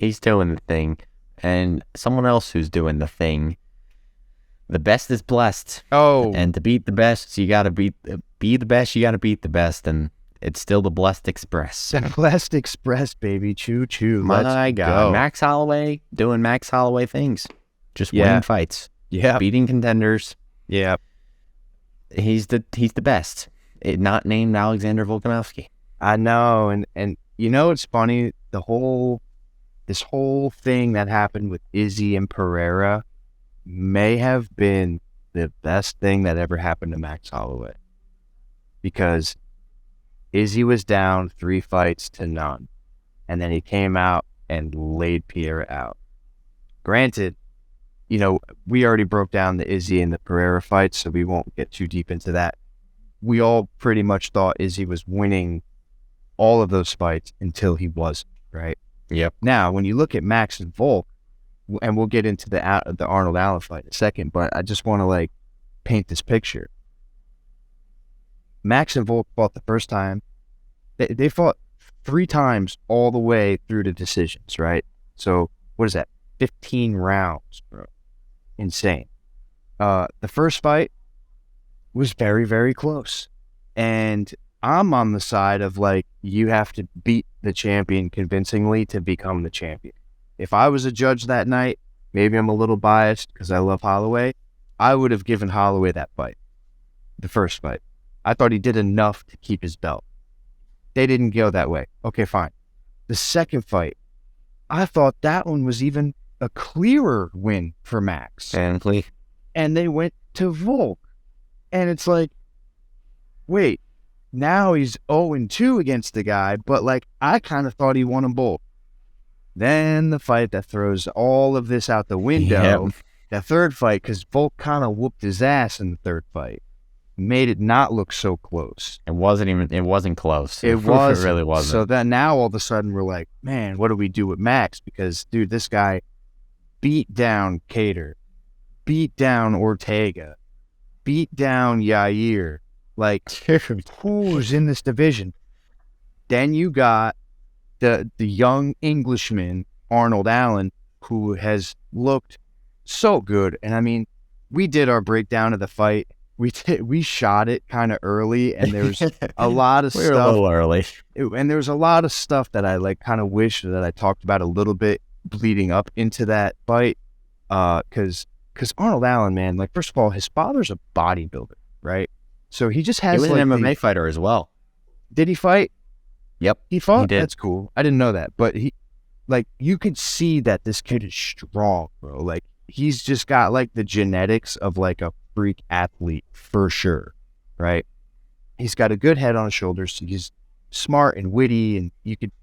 He's doing the thing. And someone else who's doing the thing. The best is blessed. Oh. And to beat the best, you got to be the best, you got to beat the best. And it's still the Blessed Express. The Blessed Express, baby. Choo choo. My God. Go. Max Holloway doing Max Holloway things. Just winning fights. Yeah. Beating contenders. Yeah. He's the best. Not named Alexander Volkanovski. I know. And you know it's funny? This whole thing that happened with Izzy and Pereira may have been the best thing that ever happened to Max Holloway. Because Izzy was down 3 fights to none. And then he came out and laid Pereira out. Granted, we already broke down the Izzy and the Pereira fights, so we won't get too deep into that. We all pretty much thought Izzy was winning all of those fights until he wasn't, right? Yep. Now, when you look at Max and Volk, and we'll get into the Arnold Allen fight in a second, but I just want to paint this picture. Max and Volk fought the first time. They fought 3 times all the way through to decisions, right? So what is that? 15 rounds, bro. Insane. The first fight was very, very close. And I'm on the side of you have to beat the champion convincingly to become the champion. If I was a judge that night, maybe I'm a little biased because I love Holloway, I would have given Holloway that fight, the first fight. I thought he did enough to keep his belt. They didn't go that way. Okay, fine. The second fight, I thought that one was even a clearer win for Max. And they went to Volk. And it's wait, now he's 0-2 against the guy, but I kind of thought he won them both. Then the fight that throws all of this out the window, the third fight, because Volk kind of whooped his ass in the third fight, made it not look so close. It wasn't close. It really wasn't. So then now all of a sudden we're like, man, what do we do with Max? Because, dude, this guy beat down Kattar, beat down Ortega, beat down Yair. Who's in this division? Then you got the young Englishman, Arnold Allen, who has looked so good. And I mean, we did our breakdown of the fight. We shot it kind of early, and there's a lot of we stuff. We're a little early. And there's a lot of stuff that I kind of wish that I talked about a little bit leading up into that fight. Because Arnold Allen, man, first of all, his father's a bodybuilder, right? So he just has. He was an MMA fighter as well. Did he fight? Yep, he fought. He did. That's cool. I didn't know that, but he, you could see that this kid is strong, bro. He's just got the genetics of a freak athlete for sure, right? He's got a good head on his shoulders. He's smart and witty, and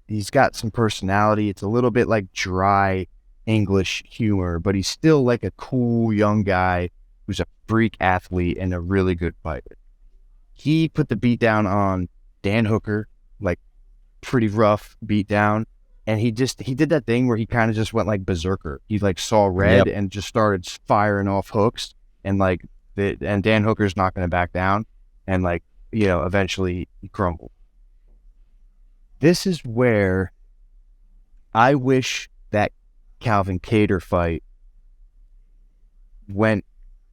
he's got some personality. It's a little bit dry English humor, but he's still a cool young guy who's a freak athlete and a really good fighter. He put the beat down on Dan Hooker, pretty rough beat down, and he did that thing where he kind of just went berserker. He saw red and just started firing off hooks, and and Dan Hooker's not going to back down, and eventually he crumbled. This is where I wish that Calvin Kattar fight went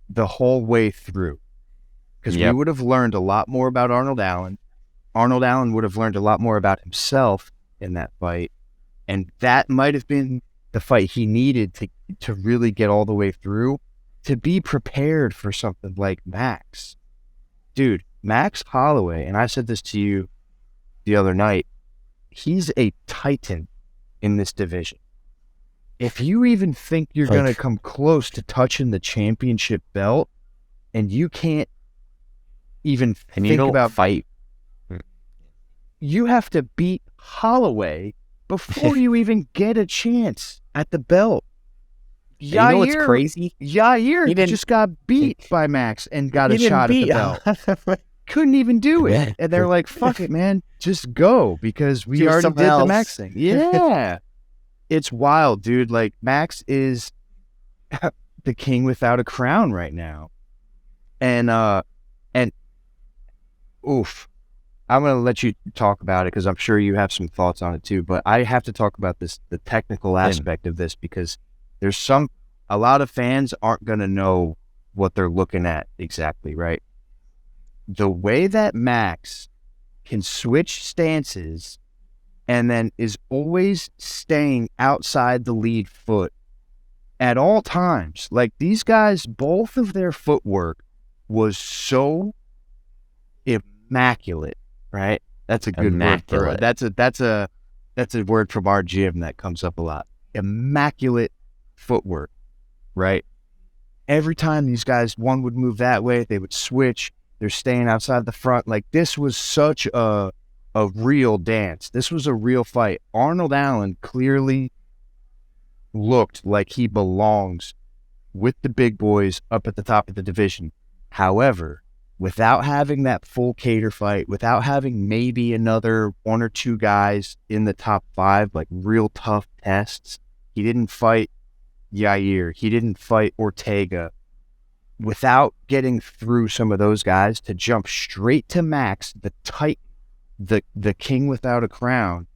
the whole way through, because we would have learned a lot more about Arnold Allen. Arnold Allen would have learned a lot more about himself in that fight, and that might have been the fight he needed to really get all the way through, to be prepared for something like Max. Dude, Max Holloway, and I said this to you the other night, he's a titan in this division. If you even think you're going to come close to touching the championship belt, and you can't even think about fight, you have to beat Holloway before you even get a chance at the belt. You know what's crazy? Yair just got beat by Max and got a shot at the belt. Couldn't even do it. And they're like, fuck it, man. Just go, because we already did the Max thing. Yeah. It's wild, dude. Max is the king without a crown right now. And oof. I'm going to let you talk about it because I'm sure you have some thoughts on it too. But I have to talk about the technical aspect of this, because there's a lot of fans aren't going to know what they're looking at exactly, right? The way that Max can switch stances and then is always staying outside the lead foot at all times. Like, these guys, both of their footwork was so immaculate, right? That's a good Immaculate. word for it. That's a word from our gym that comes up a lot. Immaculate footwork, right? Every time these guys, one would move that way, they would switch. They're staying outside the front. Like, this was such a real dance. This was a real fight. Arnold Allen clearly looked like he belongs with the big boys up at the top of the division. However, without having that full cater fight, without having maybe another one or two guys in the top 5, like real tough tests, he didn't fight Yair. He didn't fight Ortega. Without getting through some of those guys, to jump straight to Max, the king without a crown,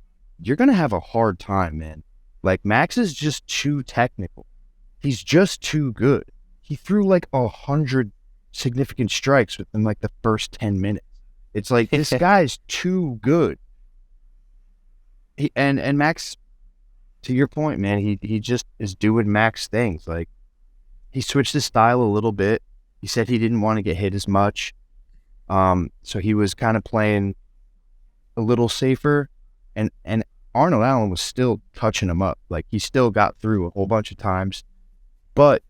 you're going to have a hard time, man. Like, Max is just too technical. He's just too good. He threw like 100 significant strikes within like the first 10 minutes. It's like, this guy's too good. And Max, to your point, man, he just is doing Max things. Like, he switched his style a little bit. He said he didn't want to get hit as much. So he was kind of playing a little safer. And Arnold Allen was still touching him up. Like, he still got through a whole bunch of times. But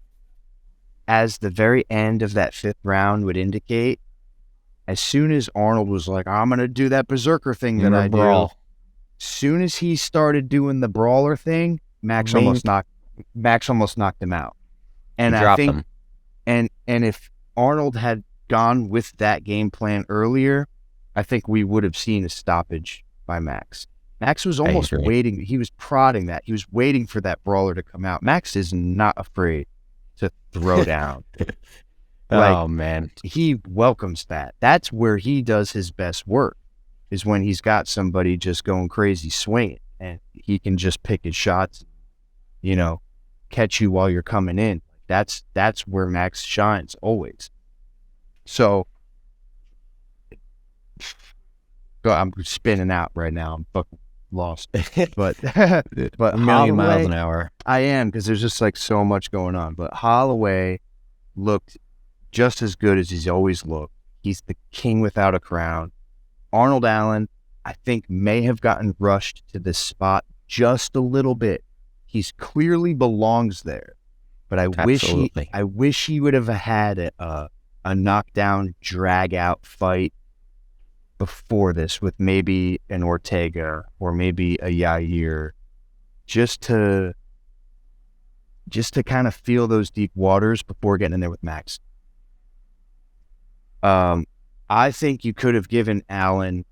as the very end of that 5th round would indicate, as soon as Arnold was like, I'm going to do that berserker thing that I do, as soon as he started doing the brawler thing, Max almost knocked him out. And I think him. And if Arnold had gone with that game plan earlier, I think we would have seen a stoppage by Max. Max was almost waiting. He was prodding that. He was waiting for that brawler to come out. Max is not afraid to throw down. Oh, man. He welcomes that. That's where he does his best work, is when he's got somebody just going crazy swinging, and he can just pick his shots, catch you while you're coming in. That's where Max shines always. So, I'm spinning out right now. I'm fucking lost. But a million miles an hour. I am, because there's just like so much going on. But Holloway looked just as good as he's always looked. He's the king without a crown. Arnold Allen, I think, may have gotten rushed to this spot just a little bit. He's clearly belongs there. But I wish he would have had a knockdown, drag out fight before this with maybe an Ortega or maybe a Yair, just to kind of feel those deep waters before getting in there with Max. I think you could have given Allen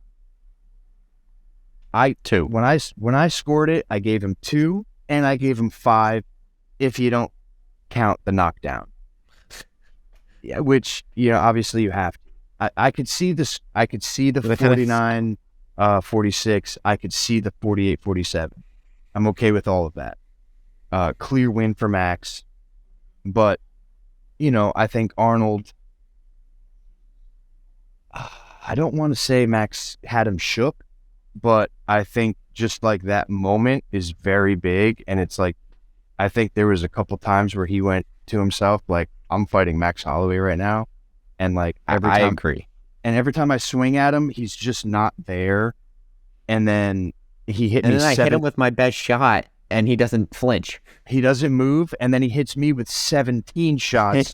two. When I scored it, I gave him 2 and I gave him 5 if you don't count the knockdown. Yeah, which, obviously you have to. I could see this. I could see the 49-46. I could see the 48-47. I'm okay with all of that. Clear win for Max. But, I think Arnold, I don't want to say Max had him shook, but I think just like that moment is very big. And it's like, I think there was a couple times where he went to himself, like, I'm fighting Max Holloway right now. And like, I agree. And every time I swing at him, he's just not there. And then he hit me. And then I hit him with my best shot, and he doesn't flinch. He doesn't move, and then he hits me with 17 shots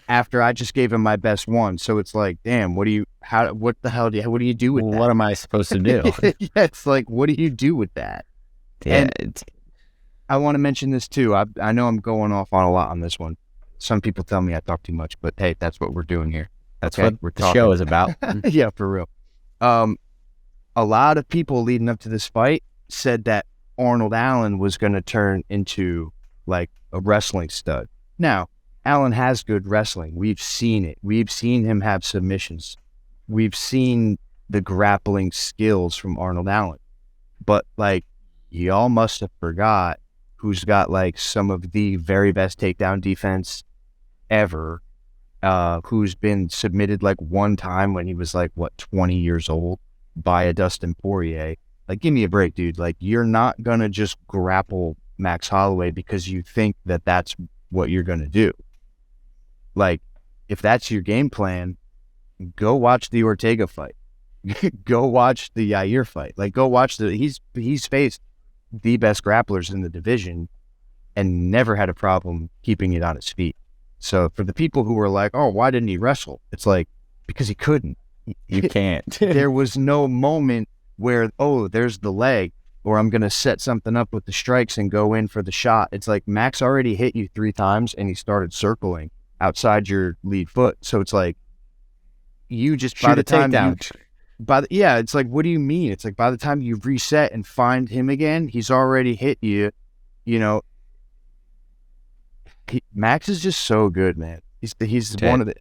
after I just gave him my best one. So it's like, damn, what do you do with that? What am I supposed to do? Yeah, it's like, what do you do with that? Yeah, and I want to mention this too. I know I'm going off on a lot on this one. Some people tell me I talk too much, but hey, that's what we're doing here. That's what the show is about. Yeah, for real. A lot of people leading up to this fight said that Arnold Allen was going to turn into like a wrestling stud. Now, Allen has good wrestling. We've seen it. We've seen him have submissions. We've seen the grappling skills from Arnold Allen. But like, y'all must have forgot who's got like some of the very best takedown defense ever, who's been submitted like one time when he was like, 20 years old by a Dustin Poirier. Like, give me a break, dude. Like, you're not going to just grapple Max Holloway because you think that that's what you're going to do. Like, if that's your game plan, go watch the Ortega fight. Go watch the Yair fight. Like, go watch he's faced the best grapplers in the division and never had a problem keeping it on his feet. So for the people who were like, oh, why didn't he wrestle? It's like, because he couldn't. You can't. There was no moment where, oh, there's the leg, or I'm going to set something up with the strikes and go in for the shot. It's like Max already hit you 3 times and he started circling outside your lead foot. So it's like, you just, Shoot a takedown. It's like, what do you mean? It's like, by the time you reset and find him again, he's already hit you, you know. Max is just so good, man. He's one of the,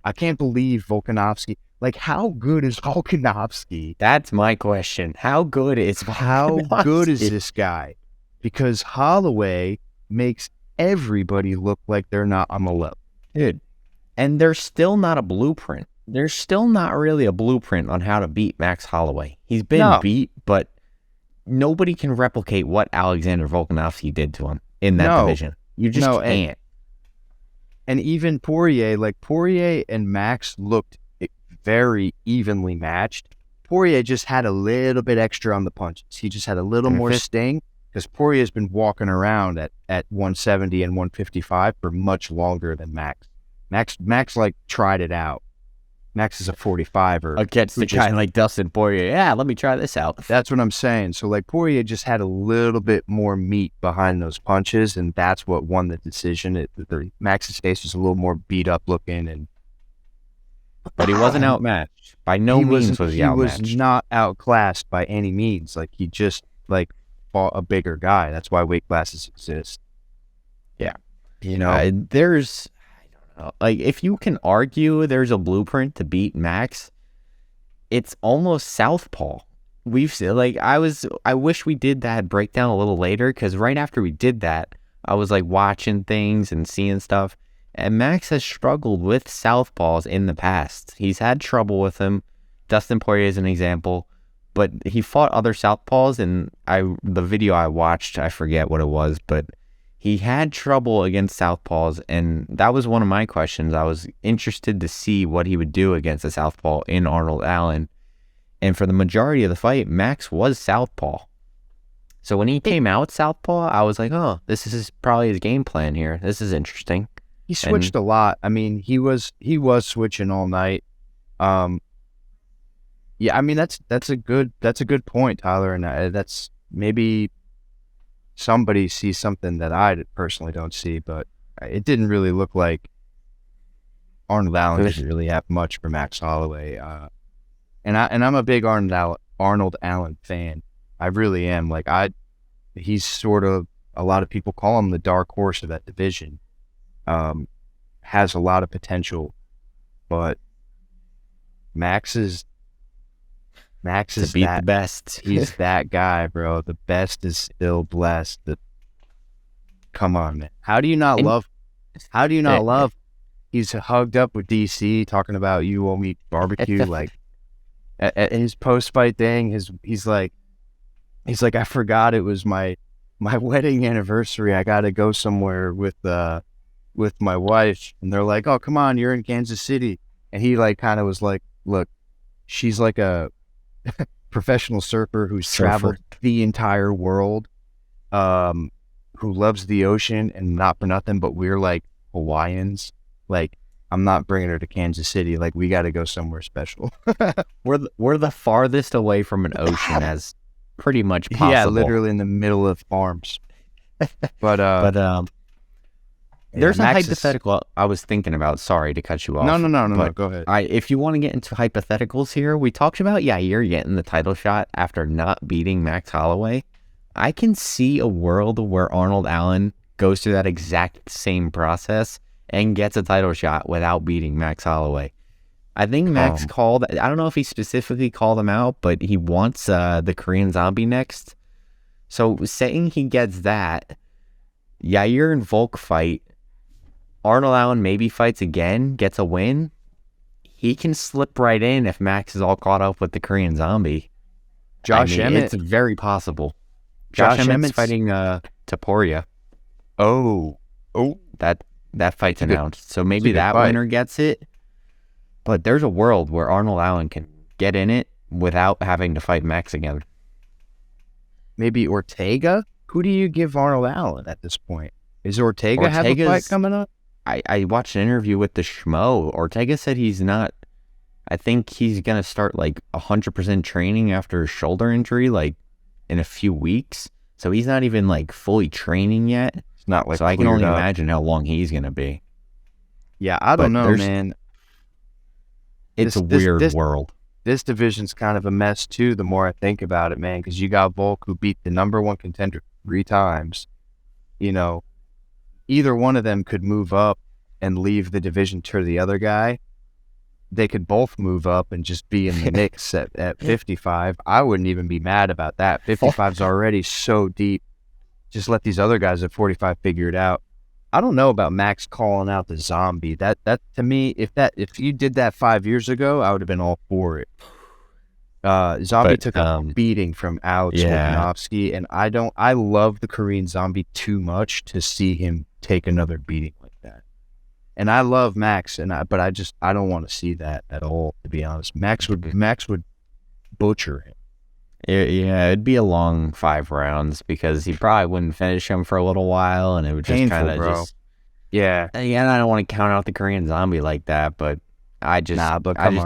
I can't believe Volkanovski. Like, how good is Volkanovski? That's my question. How good is this guy? Because Holloway makes everybody look like they're not on the level. Dude, and there's still not a blueprint. There's still not really a blueprint on how to beat Max Holloway. He's been beat, but nobody can replicate what Alexander Volkanovski did to him in that division. You just can't. And even Poirier, like Poirier and Max looked very evenly matched. Poirier just had a little bit extra on the punches. He just had a little more sting because Poirier's been walking around at 170 and 155 for much longer than Max. Max like tried it out. Max is a 45er. Against the guy like Dustin Poirier. Yeah, let me try this out. That's what I'm saying. So like Poirier just had a little bit more meat behind those punches, and that's what won the decision. Max's face was a little more beat up looking, but he wasn't outmatched. By no means was he outmatched. He was not outclassed by any means. Like, he just like fought a bigger guy. That's why weight classes exist. Yeah. You know, like, if you can argue there's a blueprint to beat Max, it's almost southpaw. We've seen, like, I wish we did that breakdown a little later, because right after we did that, I was like watching things and seeing stuff, and Max has struggled with southpaws in the past. He's had trouble with them. Dustin Poirier is an example, but he fought other southpaws, and the video I watched, I forget what it was, but he had trouble against southpaws, and that was one of my questions. I was interested to see what he would do against a southpaw in Arnold Allen. And for the majority of the fight, Max was southpaw. So when he came out southpaw, I was like, oh, this is probably his game plan here. This is interesting. He switched a lot. I mean, he was switching all night. Yeah, I mean, that's a good point, Tyler, and that's maybe somebody sees something that I personally don't see, but it didn't really look like Arnold Allen didn't really have much for Max Holloway. And I'm a big Arnold Allen fan. I really am. Like, he's sort of, a lot of people call him the dark horse of that division. Has a lot of potential, but Max is the best. He's that guy, bro. The best is still blessed. Come on, man. How do you not love? He's hugged up with DC talking about you owe me barbecue. Like, at his post fight thing, he's like, I forgot it was my wedding anniversary. I got to go somewhere with my wife, and they're like, oh, come on, you're in Kansas City, and he like kind of was like, look, she's like a professional surfer who's traveled the entire world, who loves the ocean, and not for nothing, but we're like Hawaiians. Like, I'm not bringing her to Kansas City. Like, we got to go somewhere special. We're the farthest away from an ocean as pretty much possible. Yeah, literally in the middle of farms. But there's a hypothetical I was thinking about. Sorry to cut you off. No, go ahead. If you want to get into hypotheticals here, we talked about Yair getting the title shot after not beating Max Holloway. I can see a world where Arnold Allen goes through that exact same process and gets a title shot without beating Max Holloway. I think Max called. I don't know if he specifically called him out, but he wants the Korean Zombie next. So saying he gets that, Yair and Volk fight. Arnold Allen maybe fights again, gets a win. He can slip right in if Max is all caught up with the Korean Zombie. Emmett. It's very possible. Josh Emmett's fighting Taporia. Oh, that fight's announced. So maybe that winner gets it. But there's a world where Arnold Allen can get in it without having to fight Max again. Maybe Ortega? Who do you give Arnold Allen at this point? Is Ortega have a fight coming up? I watched an interview with the Schmo. Ortega said he's not. I think he's going to start like 100% training after a shoulder injury, like in a few weeks. So he's not even like fully training yet. It's not like so I can only imagine how long he's going to be. Yeah, I don't know, man. It's a weird world. This division's kind of a mess too, the more I think about it, man, because you got Volk, who beat the number one contender 3 times. You know, either one of them could move up and leave the division to the other guy. They could both move up and just be in the mix at 55. I wouldn't even be mad about that. 55's already so deep. Just let these other guys at 45 figure it out. I don't know about Max calling out the Zombie. That to me, if you did that 5 years ago, I would have been all for it. Zombie took a beating from Alex Volkanovski, and I love the Korean Zombie too much to see him take another beating like that. And I love Max, but I don't want to see that at all, to be honest. Max would butcher him. Yeah, it'd be a long 5 rounds because he probably wouldn't finish him for a little while, and it would just kind of just. Yeah. Again, I don't want to count out the Korean Zombie like that, but I just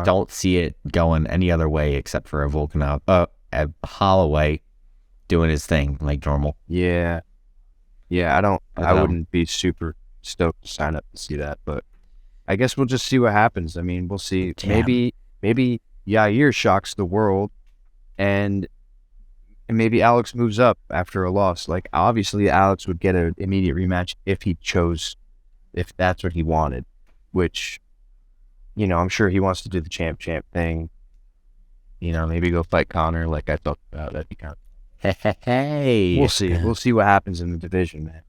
don't see it going any other way except for a Holloway doing his thing like normal. Yeah. Yeah, I wouldn't be super stoked to sign up to see that, but I guess we'll just see what happens. I mean, we'll see. Damn. Maybe Yair shocks the world, and maybe Alex moves up after a loss. Like, obviously, Alex would get an immediate rematch if that's what he wanted, which, you know, I'm sure he wants to do the champ thing. You know, maybe go fight Connor like I talked about. That'd be kind of... Hey. We'll see. We'll see what happens in the division, man.